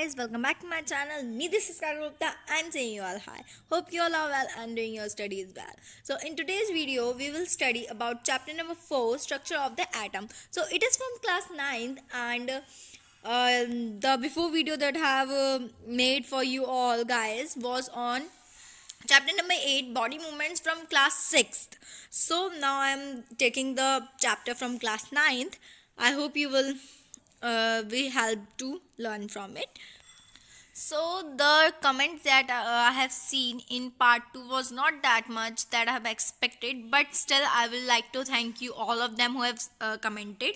guys, welcome back to my channel. Me, this is Karul Gupta. I'm saying you all hi. Hope you all are well and doing your studies well. So in today's video, we will study about chapter number 4, structure of the atom. So it is from class 9th, and the before video that I have made for you all guys was on chapter number 8, body movements, from class 6th. So now I'm taking the chapter from class 9th. I hope you will be helped to learn from it. So the comments that I have seen in part 2 was not that much that I have expected, but still I will like to thank you all of them who have commented.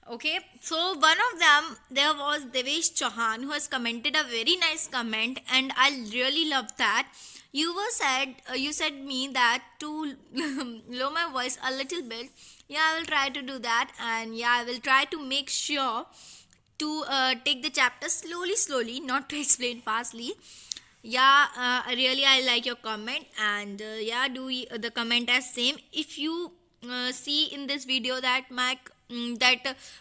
Okay, so one of them, there was Devesh Chauhan, who has commented a very nice comment, and I really love that. You said me that to lower my voice a little bit. Yeah, I will try to do that, and yeah, I will try to make sure to take the chapter slowly, not to explain fastly. Yeah, I like your comment, and yeah, the comment as same. If you see in this video that my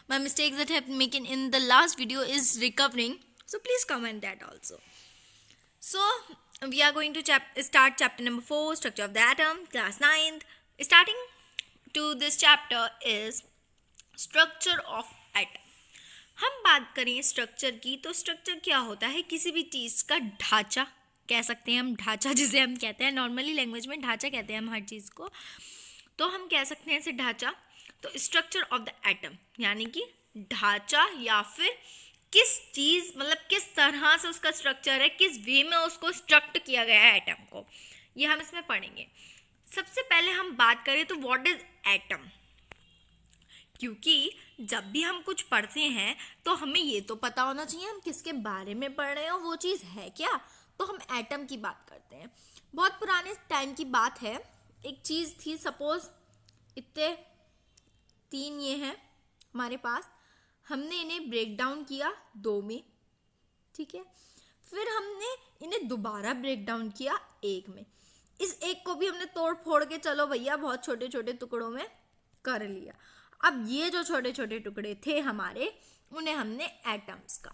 mistakes that I have making in the last video is recovering, so please comment that also. So we are going to start chapter number 4, structure of the atom, class 9th. Starting to this chapter is structure of atom. हम बात करें structure की, तो structure क्या होता है? किसी भी चीज़ का ढांचा कह सकते हैं हम, ढांचा जिसे हम कहते हैं नॉर्मली लैंग्वेज में ढांचा कहते हैं हम हर चीज़ को, तो हम कह सकते हैं इसे ढांचा. तो स्ट्रक्चर ऑफ द एटम यानी कि ढांचा, या फिर किस चीज़ मतलब किस तरह से उसका स्ट्रक्चर है, किस वे में उसको स्ट्रक्ट किया गया है एटम को, ये हम इसमें पढ़ेंगे. सबसे पहले हम बात करें तो व्हाट इज एटम, क्योंकि जब भी हम कुछ पढ़ते हैं तो हमें ये तो पता होना चाहिए हम किसके बारे में पढ़ रहे हैं और वो चीज़ है क्या. तो हम एटम की बात करते हैं. बहुत पुराने टाइम की बात है. एक चीज़ थी, सपोज इतने 3 ये हैं हमारे पास, हमने इन्हें ब्रेक डाउन किया 2 में, ठीक है. फिर हमने इन्हें दोबारा ब्रेक डाउन किया 1 में. इस एक को भी हमने तोड़ फोड़ के चलो भैया बहुत छोटे छोटे टुकड़ों में कर लिया. अब ये जो छोटे छोटे टुकड़े थे हमारे, उन्हें हमने एटम्स का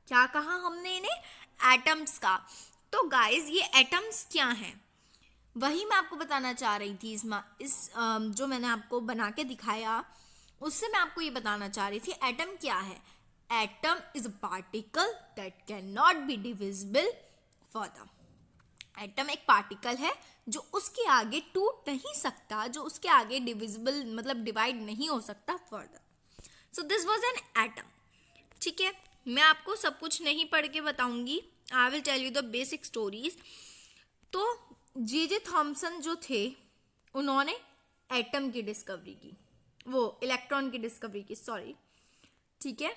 क्या कहा, हमने इन्हें एटम्स का. तो गाइस ये एटम्स क्या हैं, वही मैं आपको बताना चाह रही थी. इस जो मैंने आपको बना के दिखाया उससे मैं आपको ये बताना चाह रही थी एटम क्या है. Atom is a particle that can not be divisible further. Atom एक पार्टिकल है जो उसके आगे टूट नहीं सकता, जो उसके आगे डिविजिबल मतलब डिवाइड नहीं हो सकता further. So this was an atom. ठीक है, मैं आपको सब कुछ नहीं पढ़ के बताऊंगी. I will tell you the basic stories. तो जे थॉमसन जो थे, उन्होंने एटम की डिस्कवरी की, वो इलेक्ट्रॉन की डिस्कवरी की, सॉरी, ठीक है.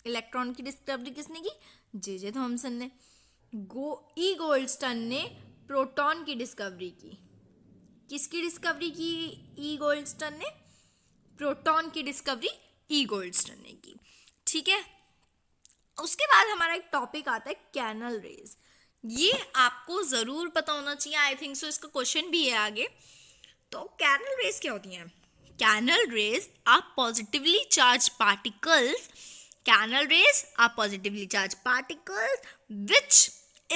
इलेक्ट्रॉन की डिस्कवरी किसने की? जे थॉमसन ने. गोल्डस्टन ने प्रोटॉन की डिस्कवरी की. किसकी डिस्कवरी की? ई गोल्डस्टन ने. प्रोटॉन की डिस्कवरी ई गोल्डस्टन ने की, ठीक है. उसके बाद हमारा एक टॉपिक आता है कैनल रेज. ये आपको जरूर पता होना चाहिए, आई थिंक सो. इसका क्वेश्चन भी है आगे. तो कैनल रेज क्या होती हैं? Canal rays are positively charge particles. Canal rays are positively charged particles which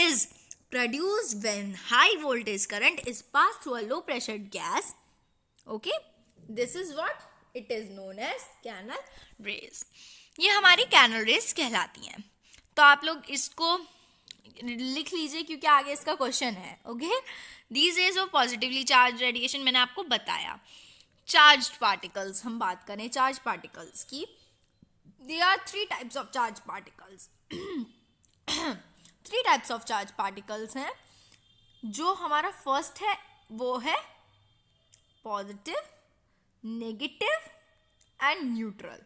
is produced when high voltage current is passed through a low pressure gas. Okay, this is what it is known as canal rays. ये हमारी canal raise कहलाती हैं. तो आप लोग इसको लिख लीजिए क्योंकि आगे इसका क्वेश्चन है. Okay, these raise of positively charge radiation मैंने आपको बताया. चार्ज्ड पार्टिकल्स हम बात करें चार्ज पार्टिकल्स की. There are 3 types of charged particles. 3 types of charged particles हैं. जो हमारा फर्स्ट है वो है positive, negative and neutral.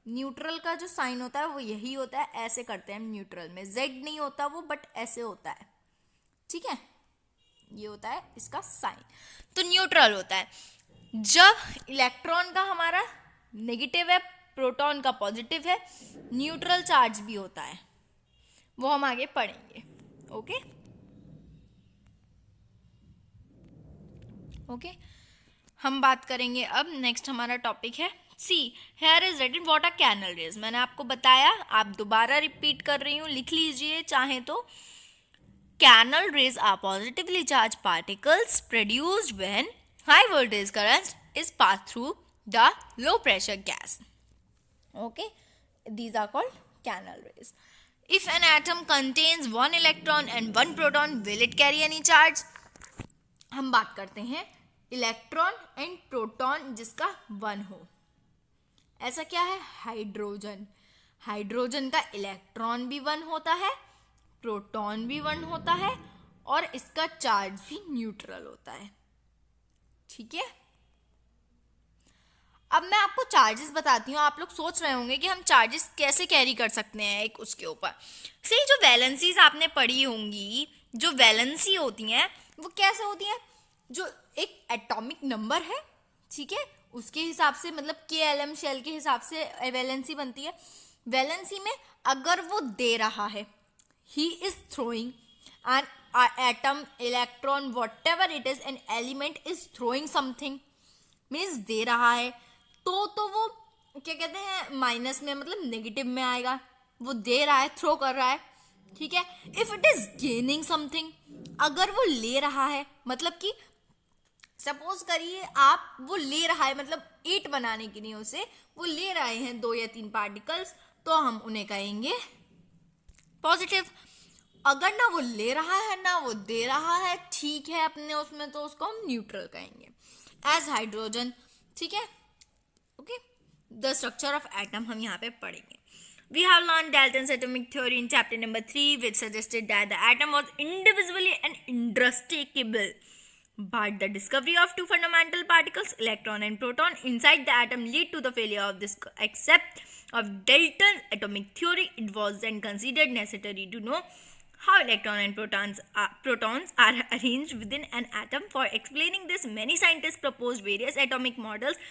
Neutral का जो साइन होता है वो यही होता है, ऐसे करते हैं हम न्यूट्रल में. जेड नहीं होता वो, बट ऐसे होता है, ठीक है. ये होता है इसका साइन. तो न्यूट्रल होता है जब इलेक्ट्रॉन का हमारा नेगेटिव है, प्रोटॉन का पॉजिटिव है, न्यूट्रल चार्ज भी होता है, वो हम आगे पढ़ेंगे. ओके. हम बात करेंगे अब नेक्स्ट हमारा टॉपिक है see here is written what are canal rays. मैंने आपको बताया, आप दोबारा रिपीट कर रही हूँ, लिख लीजिए चाहे तो। Canal rays are positively charge particles produced when high voltage current is pass through the low pressure gas. Okay, these are called canal rays. If an atom contains one electron and one proton, will it carry any charge? हम बात करते हैं electron and proton जिसका one हो। ऐसा क्या है? Hydrogen. Hydrogen का इलेक्ट्रॉन भी वन होता है, प्रोटॉन भी वन होता है, और इसका चार्ज भी न्यूट्रल होता है। ठीक है, अब मैं आपको चार्जेस बताती हूँ। आप लोग सोच रहे होंगे कि हम चार्जेस कैसे कैरी कर सकते हैं एक उसके ऊपर से। जो वैलेंसीज आपने पढ़ी होंगी, जो वैलेंसी होती हैं वो कैसे होती हैं? जो एक एटॉमिक नंबर है, ठीक है, उसके हिसाब से, मतलब KLM शेल के हिसाब से वैलेंसी बनती है। वैलेंसी में अगर वो दे रहा है, he is throwing an atom, electron, whatever it is, an element is throwing something, means they रहा है, तो वो क्या कहते हैं, माइनस में, मतलब नेगेटिव में आएगा। वो दे रहा है, थ्रो कर रहा है, ठीक है। If it is gaining something, अगर वो ले रहा है, मतलब कि सपोज करिए आप, वो ले रहा है, मतलब ईट बनाने के लिए उसे वो ले रहे हैं 2 या 3 पार्टिकल्स, तो हम उन्हें कहेंगे पॉजिटिव। अगर ना वो ले रहा है ना वो दे रहा है, ठीक है, अपने उसमें, तो उसको हम न्यूट्रल कहेंगे एज हाइड्रोजन। ठीक है, okay. The structure of atom हम यहाँ पे पढ़ेंगे। We have learned Dalton's atomic theory in chapter number 3, which suggested that the atom was indivisibly and indestructible. But the discovery of 2 fundamental particles, electron and proton, inside the atom lead to the failure of this concept of Dalton's atomic theory. It was then considered necessary to know how electrons and protons are arranged within an atom. For explaining this, many scientists proposed various atomic models.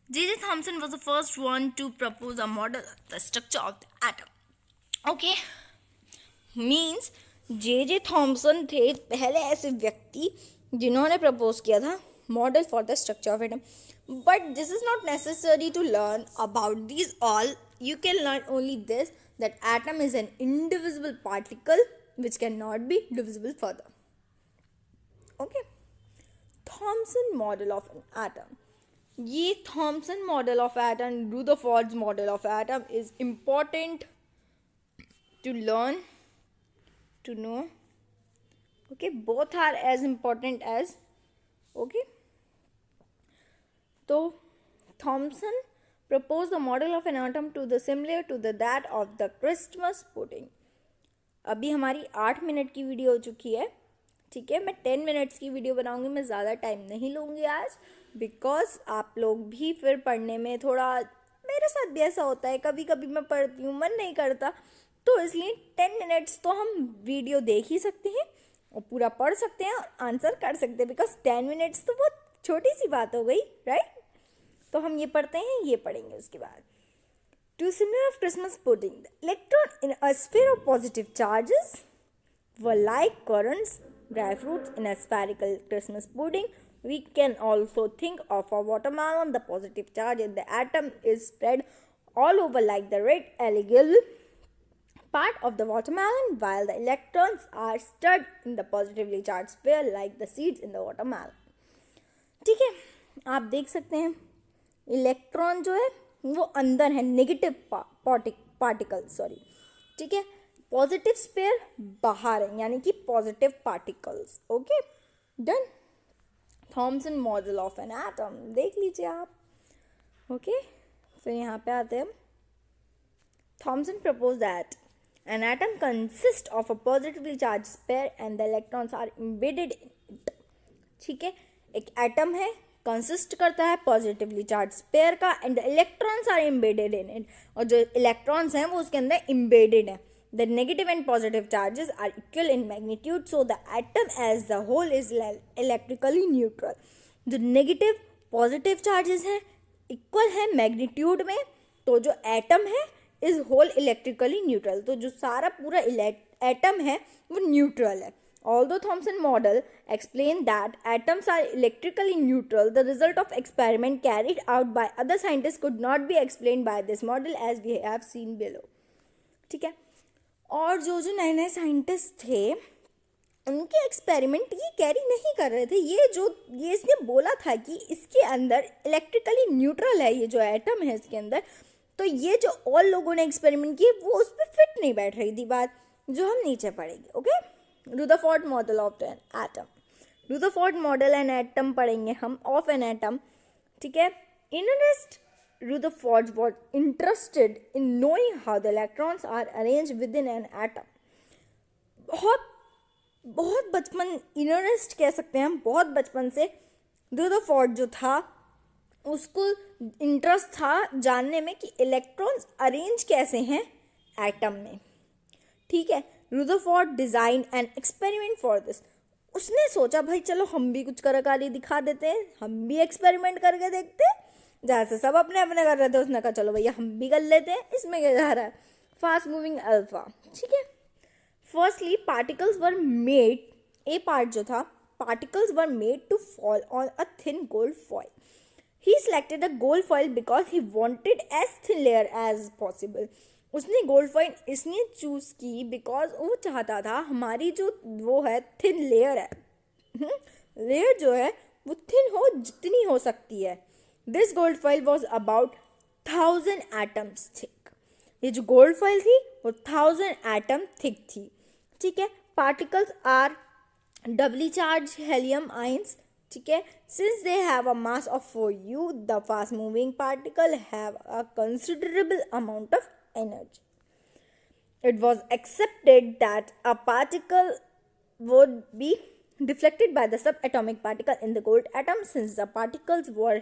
J.J. Thomson was the first one to propose a model of the structure of the atom. Okay, means J.J. Thomson थे पहले ऐसे व्यक्ति जिन्होंने propose किया था model for the structure of atom. But this is not necessary to learn about these all. You can learn only this, that atom is an indivisible particle which cannot be divisible further. Okay, Thomson model of an atom. ये Thomson model of atom, Rutherford's model of atom is important to learn, to know. Okay, both are as important as, okay. So Thomson proposed the model of an atom to the similar to the that of the Christmas pudding. अभी हमारी 8 minute की video हो चुकी है, ठीक है. मैं 10 minutes की वीडियो बनाऊंगी, मैं ज़्यादा टाइम नहीं लूँगी आज, बिकॉज आप लोग भी फिर पढ़ने में थोड़ा, मेरे साथ भी ऐसा होता है, कभी कभी मैं पढ़ती हूँ, मन नहीं करता, तो इसलिए 10 मिनट्स तो हम वीडियो देख ही सकते हैं और पूरा पढ़ सकते हैं और आंसर कर सकते हैं, बिकॉज 10 मिनट्स तो बहुत छोटी सी बात हो गई, राइट. तो हम ये पढ़ते हैं, ये पढ़ेंगे उसके बाद. To similar of Christmas pudding, the electron in a sphere of positive charges were like currants, dry fruits in a spherical Christmas pudding. We can also think of a watermelon. The positive charge in the atom is spread all over like the red elegant part of the watermelon, while the electrons are stirred in the positively charged sphere like the seeds in the watermelon. ठीक है, आप देख सकते हैं electron जो है वो अंदर है, नेगेटिव पार्टिकल, सॉरी, ठीक है. पॉजिटिव स्फीयर बाहर है, यानी कि positive particles. Okay, done. Thomson model of an atom देख लीजिए आप. ओके, फिर यहाँ पे आते हैं. Thomson propose that an atom consist of a positively charge sphere and the electrons are embedded in it. ठीक है, एक एटम है, कंसिस्ट करता है पॉजिटिवली चार्ज स्फीयर का, and electrons are embedded in it, और जो इलेक्ट्रॉन्स हैं वो उसके अंदर एम्बेडेड है. The negative and positive charges are equal in magnitude, so the atom as the whole is electrically neutral. जो नेगेटिव पॉजिटिव चार्जेस हैं इक्वल है मैग्नीट्यूड में, तो जो एटम है इज होल इलेक्ट्रिकली न्यूट्रल. तो जो सारा पूरा एटम है वो न्यूट्रल है, Although Thomson model explained that atoms are electrically neutral, the result of experiment carried out by other scientists could not be explained by this model as we have seen below. ठीक है, और जो जो नए नए scientist थे उनके experiment ये कैरी नहीं कर रहे थे। ये इसने बोला था कि इसके अंदर इलेक्ट्रिकली न्यूट्रल है, ये जो एटम है इसके अंदर, तो ये जो और लोगों ने एक्सपेरिमेंट किए वो उस पर फिट नहीं बैठ रही थी बात, जो हम नीचे पढ़ेंगे। Okay, Rutherford model of an atom, Rutherford model an atom पढ़ेंगे हम ऑफ एन एटम। ठीक है, इनरेस्ट Rutherford was interested in knowing how the electrons are arranged within an atom. बहुत बचपन, इनरेस्ट कह सकते हैं हम, बहुत बचपन से रुदरफोर्ड जो था उसको इंटरेस्ट था जानने में कि इलेक्ट्रॉन्स अरेंज कैसे हैं एटम में। ठीक है, Rutherford design an experiment for this. उसने सोचा भाई चलो हम भी कुछ कलाकारी दिखा देते हैं, हम भी एक्सपेरिमेंट करके देखते हैं। जहाँ से सब अपने अपने कर रहे थे उसने कहा चलो भैया हम भी कर लेते हैं, इसमें क्या जा रहा है। Fast moving alpha. ठीक है, firstly particles were made, a part जो था, particles were made to fall on a thin gold foil. He selected a gold foil because he wanted as thin layer as possible. उसने gold foil इसलिए choose की because वो चाहता था हमारी जो वो है थिन लेयर है, लेयर जो है वो थिन हो जितनी हो सकती है। This gold foil was about 1000 atoms thick. ये जो गोल्ड फॉइल थी वो 1000 एटम थिक थी। ठीक है, particles are doubly charged helium ions. ठीक है, since they have a mass of 4u, the fast moving particle have a considerable amount of energy. It was accepted that a particle would be deflected by the subatomic particle in the gold atom. Since the particles were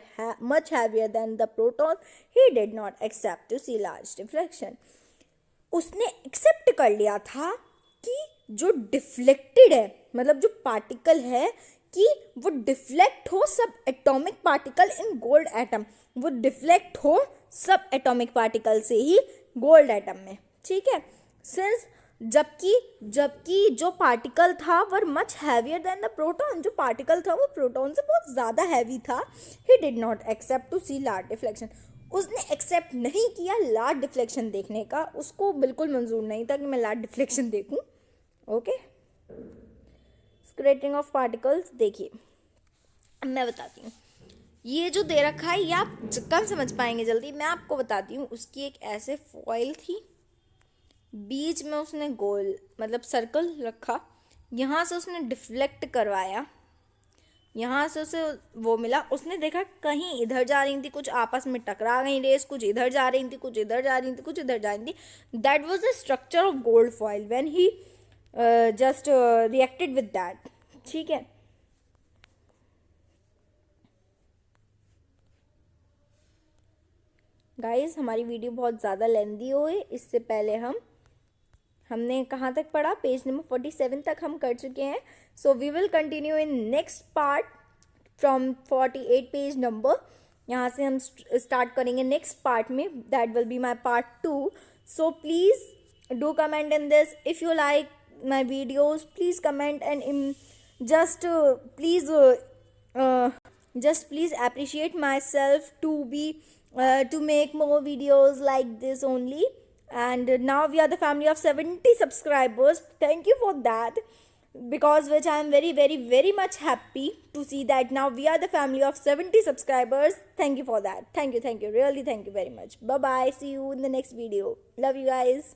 much heavier than the proton, he did not accept to see large deflection. उसने accept कर लिया था कि जो deflected है, मतलब जो particle है कि वो डिफ्लेक्ट हो सब atomic particle in gold atom, वो डिफ्लेक्ट हो सब एटॉमिक पार्टिकल से ही गोल्ड एटम में। ठीक है, सिंस जबकि जो पार्टिकल था were much heavier than the proton, जो पार्टिकल था वो प्रोटॉन से बहुत ज़्यादा हैवी था। He did not accept to see large deflection. उसने एक्सेप्ट नहीं किया लार्ज डिफ्लेक्शन देखने का, उसको बिल्कुल मंजूर नहीं था कि मैं लार्ज डिफ्लेक्शन देखूं। ओके, स्कैटरिंग ऑफ पार्टिकल्स देखिए, अब मैं बताती हूँ। ये जो दे रखा है ये आप कम समझ पाएंगे जल्दी, मैं आपको बताती हूँ। उसकी एक ऐसे फॉइल थी, बीच में उसने गोल मतलब सर्कल रखा, यहाँ से उसने डिफ्लेक्ट करवाया, यहाँ से उसे वो मिला, उसने देखा कहीं इधर जा रही थी, कुछ आपस में टकरा गई रेस, कुछ इधर जा रही थी, कुछ इधर जा रही थी, कुछ इधर जा रही थी। That was the structure of gold foil when he just reacted with that. ठीक है, गाइस हमारी वीडियो बहुत ज़्यादा लेंदी हो है, इससे पहले हमने कहाँ तक पढ़ा, पेज नंबर 47 तक हम कर चुके हैं। So we will continue in next part from 48 page number. यहाँ से हम स्टार्ट करेंगे नेक्स्ट पार्ट में, that will be my part 2। So please do comment in this if you like my videos, please comment and just please appreciate myself to make more videos like this only. And now we are the family of 70 subscribers. Thank you for that, because which I am very very very much happy to see that now we are the family of 70 subscribers. Thank you for that. Thank you, really, thank you very much. Bye bye, see you in the next video. Love you guys.